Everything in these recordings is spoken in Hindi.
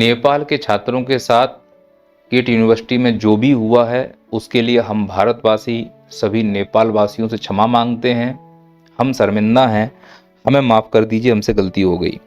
नेपाल के छात्रों के साथ किट यूनिवर्सिटी में जो भी हुआ है उसके लिए हम भारतवासी सभी नेपाल वासियों से क्षमा मांगते हैं। हम शर्मिंदा हैं, हमें माफ़ कर दीजिए, हमसे गलती हो गई।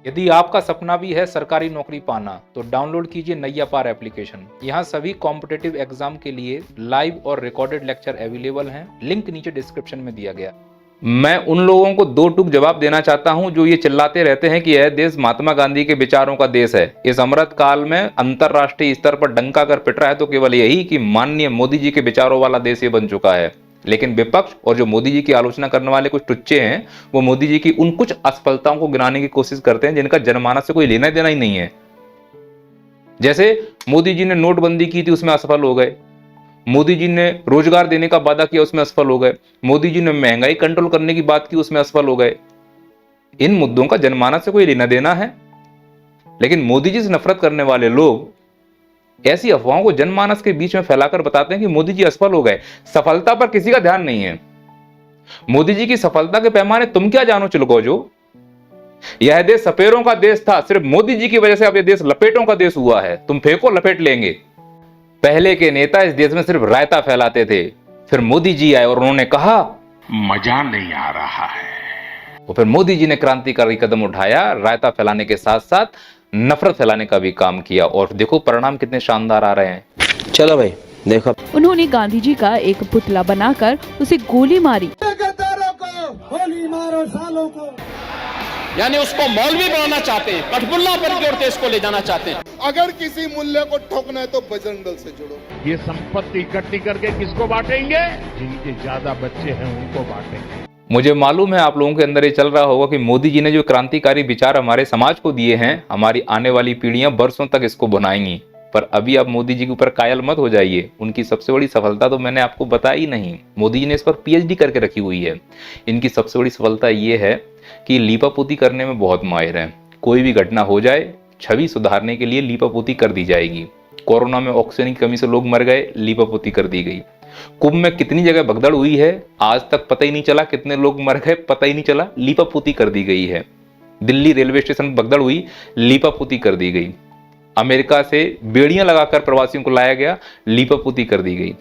यदि आपका सपना भी है सरकारी नौकरी पाना तो डाउनलोड कीजिए नैया पार एप्लीकेशन। यहाँ सभी कॉम्पिटिटिव एग्जाम के लिए लाइव और रिकॉर्डेड लेक्चर अवेलेबल हैं। लिंक नीचे डिस्क्रिप्शन में दिया गया। मैं उन लोगों को दो टूक जवाब देना चाहता हूं जो ये चिल्लाते रहते हैं कि यह देश महात्मा गांधी के विचारों का देश है। इस अमृत काल में अंतरराष्ट्रीय स्तर पर डंका कर पिट रहा है तो केवल यही कि माननीय मोदी जी के विचारों वाला देश ये बन चुका है। लेकिन विपक्ष और जो मोदी जी की आलोचना करने वाले कुछ टुच्चे हैं वो मोदी जी की उन कुछ असफलताओं को गिनाने की कोशिश करते हैं जिनका जनमानस से कोई लेना देना ही नहीं है। जैसे मोदी जी ने नोटबंदी की थी, उसमें असफल हो गए। मोदी जी ने रोजगार देने का वादा किया, उसमें असफल हो गए। मोदी जी ने महंगाई कंट्रोल करने की बात की, उसमें असफल हो गए। इन मुद्दों का जनमानस से कोई लेना देना है। लेकिन मोदी जी से नफरत करने वाले लोग ऐसी अफवाहों को जनमानस के बीच में फैलाकर बताते हैं कि मोदी जी असफल हो गए। सफलता पर किसी का ध्यान नहीं है। मोदी जी की सफलता के पैमाने तुम क्या जानो चिलगोजो। यह देश सपेरों का देश था, सिर्फ मोदी जी की वजह से अब यह देश लपेटों का देश हुआ है। तुम फेंको, लपेट लेंगे। पहले के नेता इस देश में सिर्फ रायता फैलाते थे, फिर मोदी जी आए और उन्होंने कहा मजा नहीं आ रहा है। और फिर मोदी जी ने क्रांतिकारी कदम उठाया, रायता फैलाने के साथ साथ नफरत फैलाने का भी काम किया और देखो परिणाम कितने शानदार आ रहे हैं। चलो भाई देखो। उन्होंने गांधी जी का एक पुतला बनाकर उसे गोली मारी। गोली मारो सालों को, यानी उसको मौलवी बनाना चाहते हैं, कठपुल्ला पर की ओर देश को ले जाना चाहते हैं। अगर किसी मूल्य को ठोकना है तो बजरंग दल से जुड़ो। ये संपत्ति इकट्ठी करके किसको बांटेंगे? जिनके ज्यादा बच्चे हैं उनको बांटेंगे। मुझे मालूम है आप लोगों के अंदर ये चल रहा होगा कि मोदी जी ने जो क्रांतिकारी विचार हमारे समाज को दिए हैं, हमारी आने वाली पीढ़ियां बरसों तक इसको बनाएंगी। पर अभी आप मोदी जी के ऊपर कायल मत हो जाइए। उनकी सबसे बड़ी सफलता तो मैंने आपको बताई नहीं। मोदी जी ने इस पर पीएचडी करके रखी हुई है। इनकी सबसे बड़ी सफलता ये है कि लीपापोती करने में बहुत माहिर हैं। कोई भी घटना हो जाए, छवि सुधारने के लिए लीपापोती कर दी जाएगी। कोरोना में ऑक्सीजन की कमी से लोग मर गए, लीपापोती कर दी गई। कुंभ में कितनी जगह भगदड़ हुई है, आज तक पता ही नहीं चला कितने लोग मर गए, पता ही नहीं चला, लीपापोती कर दी गई है। दिल्ली रेलवे स्टेशन भगदड़ हुई, लीपापोती कर दी गई। अमेरिका से बेड़ियां लगाकर प्रवासियों को लाया गया, लीपापोती कर दी गई।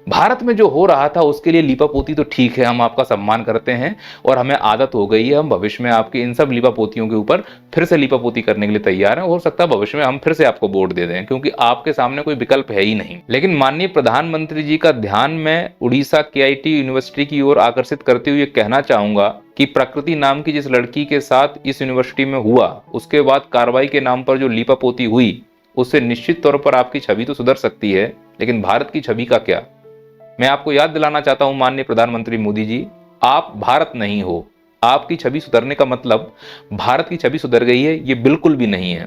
भारत में जो हो रहा था उसके लिए लीपापोती तो ठीक है, हम आपका सम्मान करते हैं और हमें आदत हो गई है। हम भविष्य में आपकी इन सब लीपापोतियों के ऊपर फिर से लीपापोती करने के लिए तैयार हैं। हो सकता है भविष्य में हम फिर से आपको वोट दे दें, क्योंकि आपके सामने कोई विकल्प है ही नहीं। लेकिन माननीय प्रधानमंत्री जी का ध्यान मैं उड़ीसा केआईटी यूनिवर्सिटी की ओर आकर्षित करते हुए कहना चाहूंगा कि प्रकृति नाम की जिस लड़की के साथ इस यूनिवर्सिटी में हुआ, उसके बाद कार्रवाई के नाम पर जो लीपापोती हुई, उससे निश्चित तौर पर आपकी छवि तो सुधर सकती है, लेकिन भारत की छवि का क्या। मैं आपको याद दिलाना चाहता हूं माननीय प्रधानमंत्री मोदी जी, आप भारत नहीं हो। आपकी छवि सुधरने का मतलब भारत की छवि सुधर गई है, ये बिल्कुल भी नहीं है।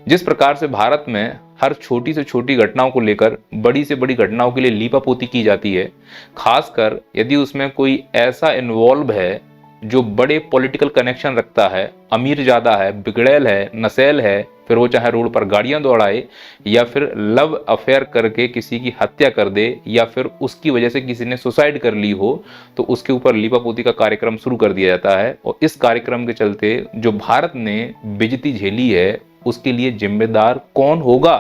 जिस प्रकार से भारत में हर छोटी से छोटी घटनाओं को लेकर बड़ी से बड़ी घटनाओं के लिए लीपापोती की जाती है, खासकर यदि उसमें कोई ऐसा इन्वॉल्व है जो बड़े पॉलिटिकल कनेक्शन रखता है, अमीर ज्यादा है, बिगड़ैल है, नसेल है, फिर वो चाहे रोड पर गाड़ियां दौड़ाए या फिर लव अफेयर करके किसी की हत्या कर दे या फिर उसकी वजह से किसी ने सुसाइड कर ली हो, तो उसके ऊपर लीपापोती का कार्यक्रम शुरू कर दिया जाता है। और इस कार्यक्रम के चलते जो भारत ने बेइज्जती झेली है उसके लिए जिम्मेदार कौन होगा।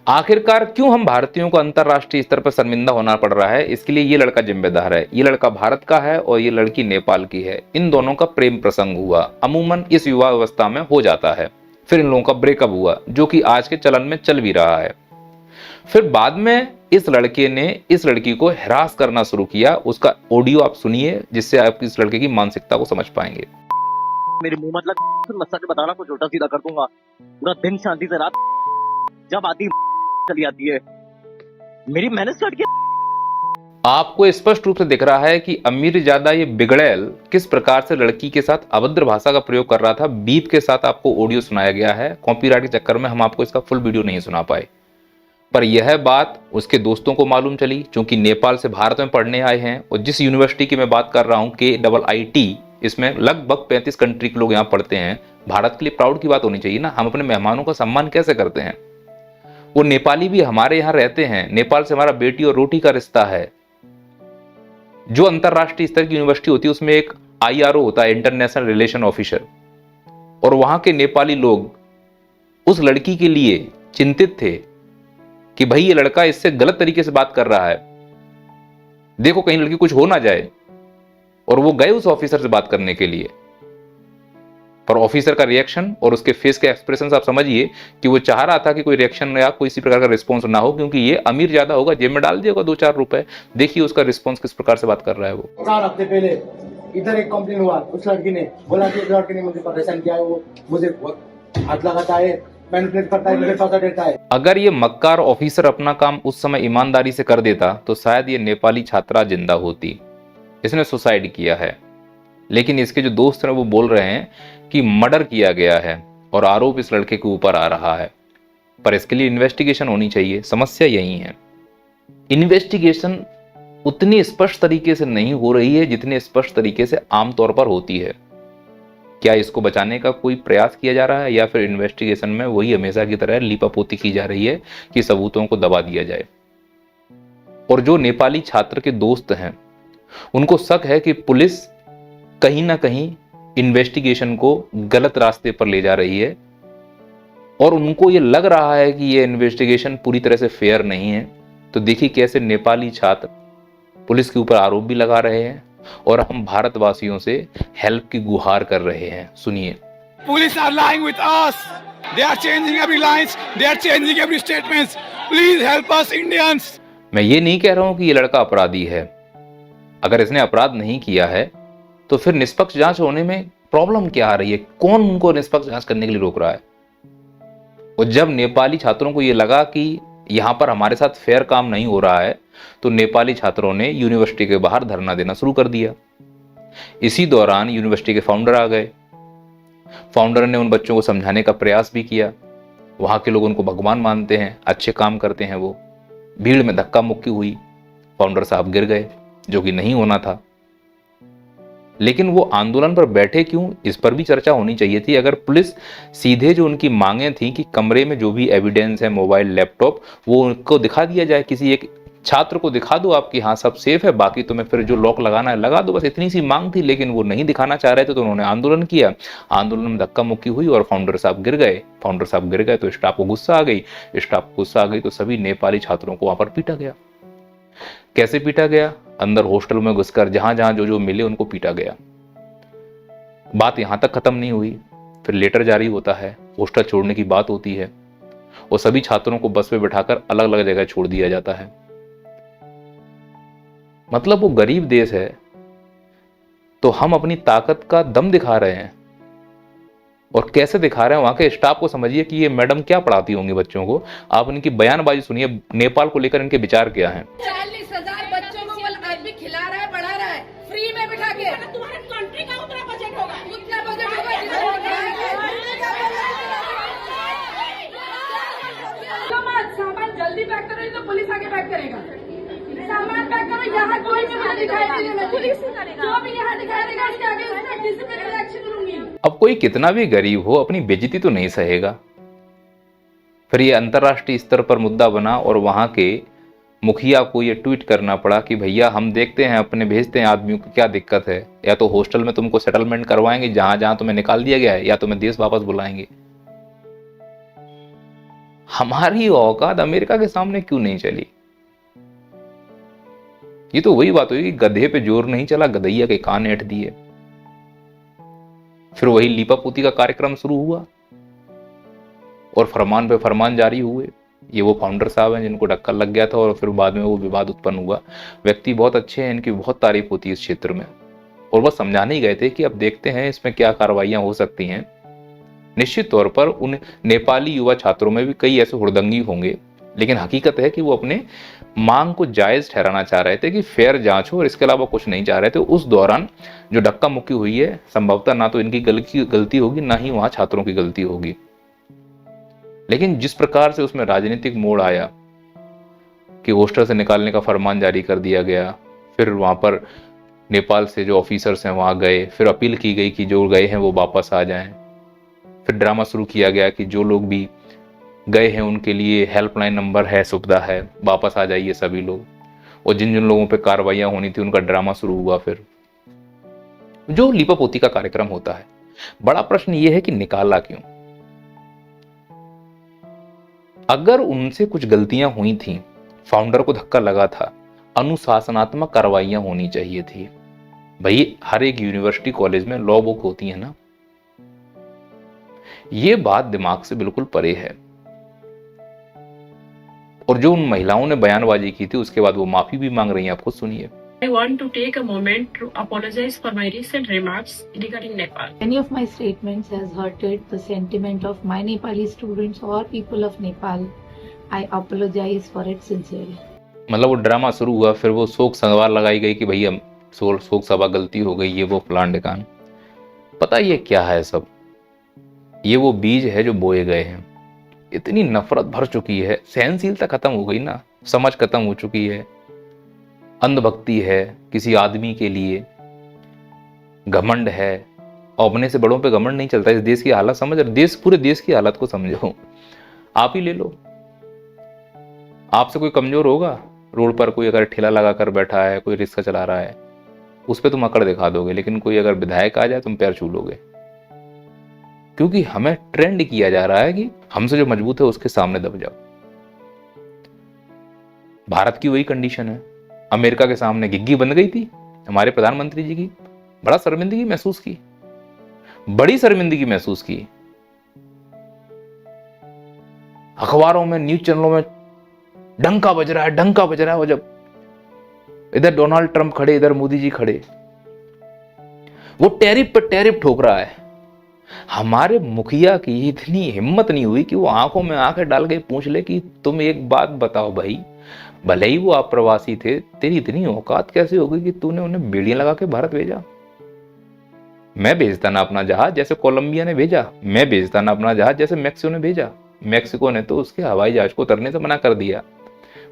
आखिरकार क्यों हम भारतीयों को अंतरराष्ट्रीय स्तर पर शर्मिंदा होना पड़ रहा है, इसके लिए ये लड़का जिम्मेदार है। ये लड़का भारत का है और ये लड़की नेपाल की है। इन दोनों का प्रेम प्रसंग हुआ, अमूमन इस युवा अवस्था में हो जाता है। फिर इन लोगों का ब्रेकअप हुआ, जो कि आज के चलन में चल भी रहा है। फिर बाद में इस लड़के ने इस लड़की को हरास करना शुरू किया। उसका ऑडियो आप सुनिए, जिससे आप इस लड़के की मानसिकता को समझ पाएंगे। मेरे मुंह मत लग, सच बताना कुछ उल्टा सीधा कर दूंगा। पूरा दिन शांति से रात जब आती चली आती है, मेरी मेहनत स्टार्ट किया। आपको स्पष्ट रूप से दिख रहा है कि अमीर ज्यादा ये बिगड़ैल किस प्रकार से लड़की के साथ अभद्र भाषा का प्रयोग कर रहा था। बीप के साथ आपको ऑडियो सुनाया गया है। कॉपीराइट के चक्कर में हम आपको इसका फुल वीडियो नहीं सुना पाए, पर यह बात उसके दोस्तों को मालूम चली, क्योंकि नेपाल से भारत में पढ़ने आए हैं। और जिस यूनिवर्सिटी की मैं बात कर रहा हूं, KIIT, इसमें लगभग 35 कंट्री के लोग यहाँ पढ़ते हैं। भारत के लिए प्राउड की बात होनी चाहिए ना। हम अपने मेहमानों का सम्मान कैसे करते हैं। वो नेपाली भी हमारे यहाँ रहते हैं। नेपाल से हमारा बेटी और रोटी का रिश्ता है। जो अंतरराष्ट्रीय स्तर की यूनिवर्सिटी होती है उसमें एक IRO होता है, इंटरनेशनल रिलेशन ऑफिसर, और वहां के नेपाली लोग उस लड़की के लिए चिंतित थे कि भाई ये लड़का इससे गलत तरीके से बात कर रहा है, देखो कहीं लड़की कुछ हो ना जाए, और वो गए उस ऑफिसर से बात करने के लिए। पर ऑफिसर का रिएक्शन और उसके फेस के एक्सप्रेशन आप समझिए कि वो चाह रहा था कि कोई रिएक्शन या कोई इसी प्रकार का रिस्पॉन्स ना हो, क्योंकि ये अमीर ज्यादा होगा, जेब में डाल देगा 2-4 रुपए। देखिए उसका रिस्पॉन्स किस प्रकार से बात कर रहा है वो। 4 हफ्ते पहले इधर एक कंप्लेन हुआ, उस लड़की ने बोला कि एक लड़के ने मुझे परेशान किया है, वो मुझे हाथ लगाता है, मैनिपुलेट करता है, मेरे पैसा देता है। अगर ये मक्कार ऑफिसर अपना काम उस समय ईमानदारी से कर देता तो शायद ये नेपाली छात्रा जिंदा होती। इसने सुसाइड किया है, लेकिन इसके जो दोस्त हैं वो बोल रहे हैं कि मर्डर किया गया है और आरोप इस लड़के के ऊपर आ रहा है। पर इसके लिए इन्वेस्टिगेशन होनी चाहिए। समस्या यही है, इन्वेस्टिगेशन उतनी स्पष्ट तरीके से नहीं हो रही है जितने स्पष्ट तरीके से आमतौर पर होती है। क्या इसको बचाने का कोई प्रयास किया जा रहा है, या फिर इन्वेस्टिगेशन में वही हमेशा की तरह लीपापोती की जा रही है कि सबूतों को दबा दिया जाए। और जो नेपाली छात्र के दोस्त हैं उनको शक है कि पुलिस कहीं ना कहीं इन्वेस्टिगेशन को गलत रास्ते पर ले जा रही है, और उनको ये लग रहा है कि ये इन्वेस्टिगेशन पूरी तरह से फेयर नहीं है। तो देखिए कैसे नेपाली छात्र पुलिस के ऊपर आरोप भी लगा रहे हैं और हम भारतवासियों से हेल्प की गुहार कर रहे हैं। सुनिए। Police are lying with us. They are changing every lines. They are changing every statements. Please help us Indians. मैं ये नहीं कह रहा हूं कि ये लड़का अपराधी है। अगर इसने अपराध नहीं किया है तो फिर निष्पक्ष जांच होने में प्रॉब्लम क्या आ रही है? कौन उनको निष्पक्ष जांच करने के लिए रोक रहा है? और जब नेपाली छात्रों को ये लगा कि यहां पर हमारे साथ फेयर काम नहीं हो रहा है तो नेपाली छात्रों ने यूनिवर्सिटी के बाहर धरना देना शुरू कर दिया। इसी दौरान यूनिवर्सिटी के फाउंडर आ गए। फाउंडर ने उन बच्चों को समझाने का प्रयास भी किया। वहां के लोग उनको भगवान मानते हैं, अच्छे काम करते हैं वो। भीड़ में धक्का मुक्की हुई, फाउंडर साहब गिर गए, जो कि नहीं होना था। लेकिन वो आंदोलन पर बैठे क्यों, इस पर भी चर्चा होनी चाहिए थी। अगर पुलिस सीधे जो उनकी मांगें थी कि कमरे में जो भी एविडेंस है, मोबाइल, लैपटॉप, वो उनको दिखा दिया जाए, किसी एक छात्र को दिखा दो आप कि हाँ सब सेफ है, बाकी तुम्हें फिर जो लॉक लगाना है लगा दो, बस इतनी सी मांग थी। लेकिन वो नहीं दिखाना चाह रहे थे तो उन्होंने आंदोलन किया। आंदोलन में धक्का मुक्की हुई और फाउंडर साहब गिर गए। फाउंडर साहब गिर गए तो स्टाफ को गुस्सा आ गई। स्टाफ को गुस्सा आ गई तो सभी नेपाली छात्रों को वहां पर पीटा गया। कैसे पीटा गया? अंदर हॉस्टल में घुसकर जहां जहां जो जो मिले उनको पीटा गया। बात यहां तक खत्म नहीं हुई, फिर लेटर जारी होता है, हॉस्टल छोड़ने की बात होती है और सभी छात्रों को बस में बिठाकर अलग अलग जगह छोड़ दिया जाता है। मतलब वो गरीब देश है तो हम अपनी ताकत का दम दिखा रहे हैं। और कैसे दिखा रहे हैं? वहां के स्टाफ को समझिए कि ये मैडम क्या पढ़ाती होंगी बच्चों को। आप इनकी बयानबाजी सुनिए, नेपाल को लेकर इनके विचार क्या हैं। 40,000 बच्चों को अभी खिला रहा है, पढ़ा रहा है, फ्री में बिठा के। तुम्हारे कंट्री का उतना बजट होगा, उतना बजट होगा। सामान जल्दी पैक करो तो पुलिस आके पैक करेगा। सामान पैक करो, यहाँ कोई भी दिखाई नहीं देगा, पुलिस करेगा। जो भी यहाँ दिखाई देगा उसके आगे उसका डिसिप्लिनरी एक्शन लूंगी। अब कोई कितना भी गरीब हो अपनी बेइज्जती तो नहीं सहेगा। फिर ये अंतर्राष्ट्रीय स्तर पर मुद्दा बना और वहां के मुखिया को ये ट्वीट करना पड़ा कि भैया हम देखते हैं, अपने भेजते हैं आदमियों को, क्या दिक्कत है? या तो हॉस्टल में तुमको सेटलमेंट करवाएंगे जहां जहां तुम्हें निकाल दिया गया है, या तुम्हें देश वापस बुलाएंगे। हमारी औकात अमेरिका के सामने क्यों नहीं चली? ये तो वही बात हुई कि गधे पे जोर नहीं चला, गधैया के कान ऐंठ दिए। फिर वही लीपापोती का कार्यक्रम शुरू हुआ और फरमान पे फरमान जारी हुए। ये वो फाउंडर साहब हैं जिनको टक्कर लग गया था और फिर बाद में वो विवाद उत्पन्न हुआ। व्यक्ति बहुत अच्छे हैं, इनकी बहुत तारीफ होती है इस क्षेत्र में, और बस समझाने ही गए थे कि अब देखते हैं इसमें क्या कार्रवाइयां हो सकती हैं। निश्चित तौर पर उन नेपाली युवा छात्रों में भी कई ऐसे हुड़दंगी होंगे, लेकिन हकीकत है कि वो अपने मांग को जायज ठहराना चाह रहे थे कि फेयर जांच हो, और इसके अलावा कुछ नहीं चाह रहे थे। उस दौरान जो धक्का मुक्की हुई है, संभवतः ना तो इनकी गलती होगी, ना ही वहां छात्रों की गलती होगी। लेकिन जिस प्रकार से उसमें राजनीतिक मोड़ आया कि हॉस्टल से निकालने का फरमान जारी कर दिया गया, फिर वहां पर नेपाल से जो ऑफिसर्स हैं वहां गए, फिर अपील की गई कि जो गए हैं वो वापस आ जाएं, फिर ड्रामा शुरू किया गया कि जो लोग भी गए हैं उनके लिए हेल्पलाइन नंबर है, सुविधा है, वापस आ जाइए सभी लोग। और जिन जिन लोगों पे कार्रवाइयां होनी थी उनका ड्रामा शुरू हुआ। फिर जो लीपापोती का कार्यक्रम होता है। बड़ा प्रश्न यह है कि निकाला क्यों? अगर उनसे कुछ गलतियां हुई थी, फाउंडर को धक्का लगा था, अनुशासनात्मक कार्रवाइयां होनी चाहिए थी। भाई हर एक यूनिवर्सिटी कॉलेज में लॉ बुक होती है ना, ये बात दिमाग से बिल्कुल परे है। और जो उन महिलाओं ने बयानबाजी की थी उसके बाद वो माफी भी मांग रही हैं, आप खुद सुनिए। I want to take a moment to apologize for my recent remarks regarding Nepal. Any of my statements has hurted the sentiment of my Nepali students or people of Nepal. I apologize for it sincerely. मतलब वो ड्रामा शुरू हुआ, फिर वो शोक सवार लगाई गई कि भैया शोक सभा गलती हो गई, ये वो फलान ढिकान। पता ये क्या है सब? ये वो बीज है जो बोए गए हैं। इतनी नफरत भर चुकी है, सहनशीलता खत्म हो गई ना, समझ खत्म हो चुकी है, अंधभक्ति है किसी आदमी के लिए, घमंड है। और अपने से बड़ों पे घमंड नहीं चलता। इस देश की हालत समझ, देश पूरे देश की हालत को समझो। आप ही ले लो, आपसे कोई कमजोर होगा, रोड पर कोई अगर ठेला लगा कर बैठा है, कोई रिक्शा चला रहा है, उस पर तुम अकड़ दिखा दोगे, लेकिन कोई अगर विधायक आ जाए तुम पैर छू लोगे। क्योंकि हमें ट्रेंड किया जा रहा है कि हमसे जो मजबूत है उसके सामने दब जाओ। भारत की वही कंडीशन है। अमेरिका के सामने गिग्गी बन गई थी हमारे प्रधानमंत्री जी की, बड़ा शर्मिंदगी महसूस की, बड़ी शर्मिंदगी महसूस की। अखबारों में, न्यूज चैनलों में डंका बज रहा है, डंका बज रहा है। और जब इधर डोनाल्ड ट्रंप खड़े, इधर मोदी जी खड़े, वो टैरिफ पर टैरिफ ठोक रहा है। हमारे मुखिया की इतनी हिम्मत नहीं हुई कि वो आंखों में आंखें डाल के पूछ ले कि तुम एक बात बताओ भाई, भले ही वो आप प्रवासी थे, तेरी इतनी औकात कैसे हो गई कि तूने उन्हें बेड़ियां लगा के भारत भेजा? मैं भेजता ना अपना जहाज जैसे कोलंबिया ने भेजा, मैं भेजता ना अपना जहाज जैसे मैक्सिको ने भेजा। मैक्सिको ने तो उसके हवाई जहाज को उतरने से मना कर दिया।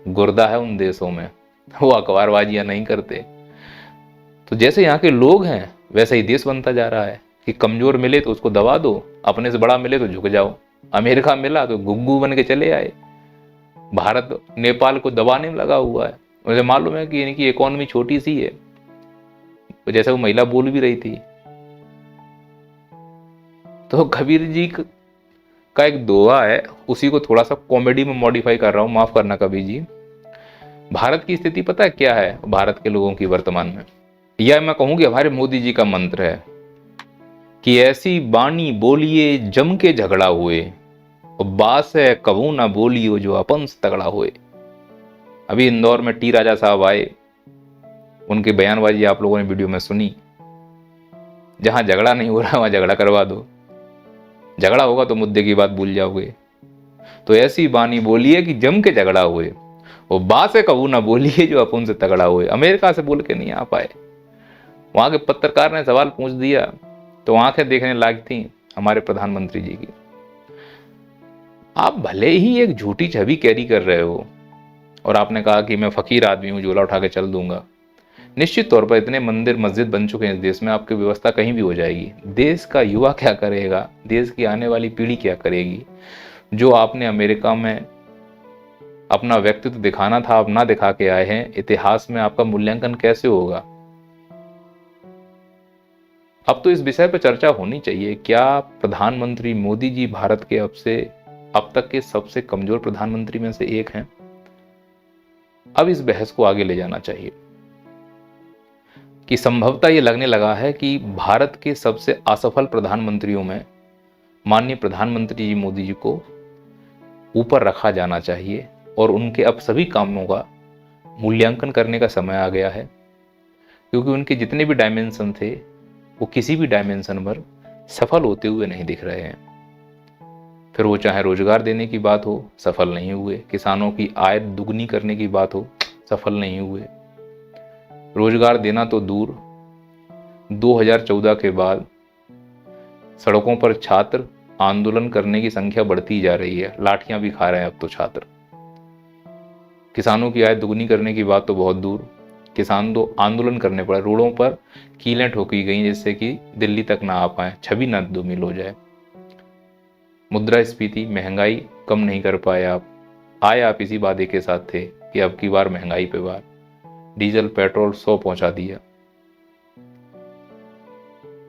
गुर्दा है उन देशों में, वो अखबारबाजियां नहीं करते। तो जैसे यहाँ के लोग हैं वैसे ही देश बनता जा रहा है कि कमजोर मिले तो उसको दबा दो, अपने से बड़ा मिले तो झुक जाओ। अमेरिका मिला तो गुग्गू बन के चले आए। भारत नेपाल को दबाने में लगा हुआ है। मुझे मालूम है कि इनकी इकोनॉमी छोटी सी है, तो जैसे वो महिला बोल भी रही थी, तो कबीर जी का एक दोहा है, उसी को थोड़ा सा कॉमेडी में मॉडिफाई कर रहा हूं, माफ करना कबीर जी। भारत की स्थिति पता है क्या है भारत के लोगों की वर्तमान में? या मैं कहूं कि हमारे मोदी जी का मंत्र है कि ऐसी बानी बोलिए जम के झगड़ा हुए, और बास है कबू ना बोलियो जो अपन से तगड़ा हुए। अभी इंदौर में टी राजा साहब आए, उनकी बयानबाजी आप लोगों ने वीडियो में सुनी। जहां झगड़ा नहीं हो रहा वहां झगड़ा करवा दो, झगड़ा होगा तो मुद्दे की बात भूल जाओगे। तो ऐसी बानी बोलिए कि जम के झगड़ा हुए, और बास है कबू ना बोलिए जो अपन से तगड़ा हुए। अमेरिका से बोल के नहीं आ पाए। वहां के पत्रकार ने सवाल पूछ दिया तो आंखें देखने लायक थी हमारे प्रधानमंत्री जी की। आप भले ही एक झूठी छवि कैरी कर रहे हो और आपने कहा कि मैं फकीर आदमी हूं, झोला उठा के चल दूंगा। निश्चित तौर पर इतने मंदिर मस्जिद बन चुके हैं इस देश में, आपकी व्यवस्था कहीं भी हो जाएगी। देश का युवा क्या करेगा, देश की आने वाली पीढ़ी क्या करेगी? जो आपने अमेरिका में अपना व्यक्तित्व दिखाना था, आप ना दिखा के आए हैं। इतिहास में आपका मूल्यांकन कैसे होगा? अब तो इस विषय पर चर्चा होनी चाहिए। क्या प्रधानमंत्री मोदी जी भारत के अब तक के सबसे कमजोर प्रधानमंत्री में से एक हैं? अब इस बहस को आगे ले जाना चाहिए कि संभवतः ये लगने लगा है कि भारत के सबसे असफल प्रधानमंत्रियों में माननीय प्रधानमंत्री जी मोदी जी को ऊपर रखा जाना चाहिए, और उनके अब सभी कामों का मूल्यांकन करने का समय आ गया है। क्योंकि उनके जितने भी डायमेंशन थे वो किसी भी डायमेंशन पर सफल होते हुए नहीं दिख रहे हैं। फिर वो चाहे रोजगार देने की बात हो, सफल नहीं हुए। किसानों की आय दुगनी करने की बात हो, सफल नहीं हुए। रोजगार देना तो दूर, 2014 के बाद सड़कों पर छात्र आंदोलन करने की संख्या बढ़ती जा रही है, लाठियां भी खा रहे हैं अब तो छात्र। किसानों की आय दुगनी करने की बात तो बहुत दूर, किसान तो आंदोलन करने पड़े, रोडों पर कीलें ठोकी गई जिससे कि दिल्ली तक ना आ पाए, छवि ना धूमिल हो जाए। मुद्रास्फीति, महंगाई कम नहीं कर पाए आप। आए आप इसी वादे के साथ थे कि अब की बार महंगाई पे बार, डीजल पेट्रोल 100 पहुंचा दिया।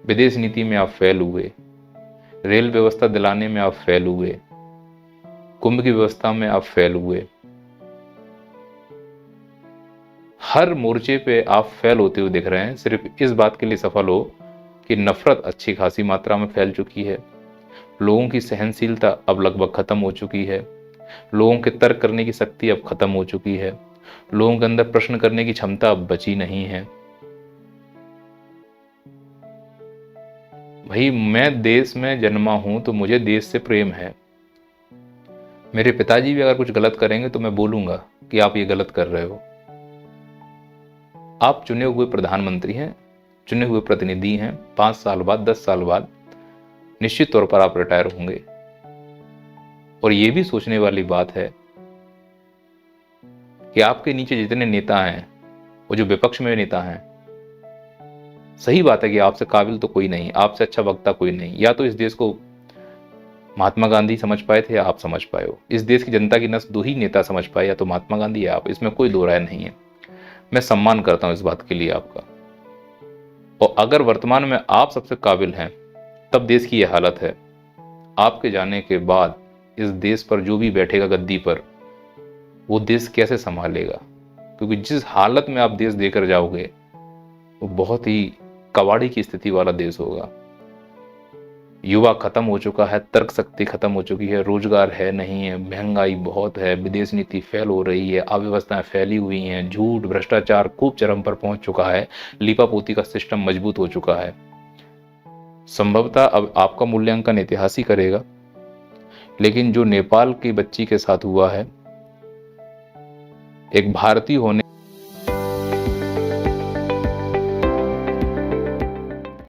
विदेश नीति में आप फेल हुए, रेल व्यवस्था दिलाने में आप फेल हुए, कुंभ की व्यवस्था में आप फेल हुए। हर मोर्चे पे आप फेल होते हुए दिख रहे हैं। सिर्फ इस बात के लिए सफल हो कि नफरत अच्छी खासी मात्रा में फैल चुकी है, लोगों की सहनशीलता अब लगभग खत्म हो चुकी है, लोगों के तर्क करने की शक्ति अब खत्म हो चुकी है, लोगों के अंदर प्रश्न करने की क्षमता अब बची नहीं है। भाई, मैं देश में जन्मा हूं तो मुझे देश से प्रेम है। मेरे पिताजी भी अगर कुछ गलत करेंगे तो मैं बोलूंगा कि आप ये गलत कर रहे हो। आप चुने हुए प्रधानमंत्री हैं, चुने हुए प्रतिनिधि हैं। 5 साल बाद, 10 साल बाद निश्चित तौर पर आप रिटायर होंगे। और ये भी सोचने वाली बात है कि आपके नीचे जितने नेता हैं, वो जो विपक्ष में नेता हैं, सही बात है कि आपसे काबिल तो कोई नहीं, आपसे अच्छा वक्ता कोई नहीं। या तो इस देश को महात्मा गांधी समझ पाए थे या आप समझ पाए हो। इस देश की जनता की नस 2 ही नेता समझ पाए, या तो महात्मा गांधी या आप। इसमें कोई दो राय नहीं है। मैं सम्मान करता हूं इस बात के लिए आपका। और अगर वर्तमान में आप सबसे काबिल हैं, तब देश की यह हालत है। आपके जाने के बाद इस देश पर जो भी बैठेगा गद्दी पर, वो देश कैसे संभालेगा? क्योंकि जिस हालत में आप देश देकर जाओगे, वो बहुत ही कबाड़ी की स्थिति वाला देश होगा। युवा खत्म हो चुका है, तर्क शक्ति खत्म हो चुकी है, रोजगार है नहीं है, महंगाई बहुत है, विदेश नीति फेल हो रही है, अव्यवस्थाएं फैली हुई हैं, झूठ भ्रष्टाचार खूब चरम पर पहुंच चुका है, लीपापोती का सिस्टम मजबूत हो चुका है। संभवतः अब आपका मूल्यांकन इतिहास ही करेगा, लेकिन जो नेपाल की बच्ची के साथ हुआ है, एक भारतीय होने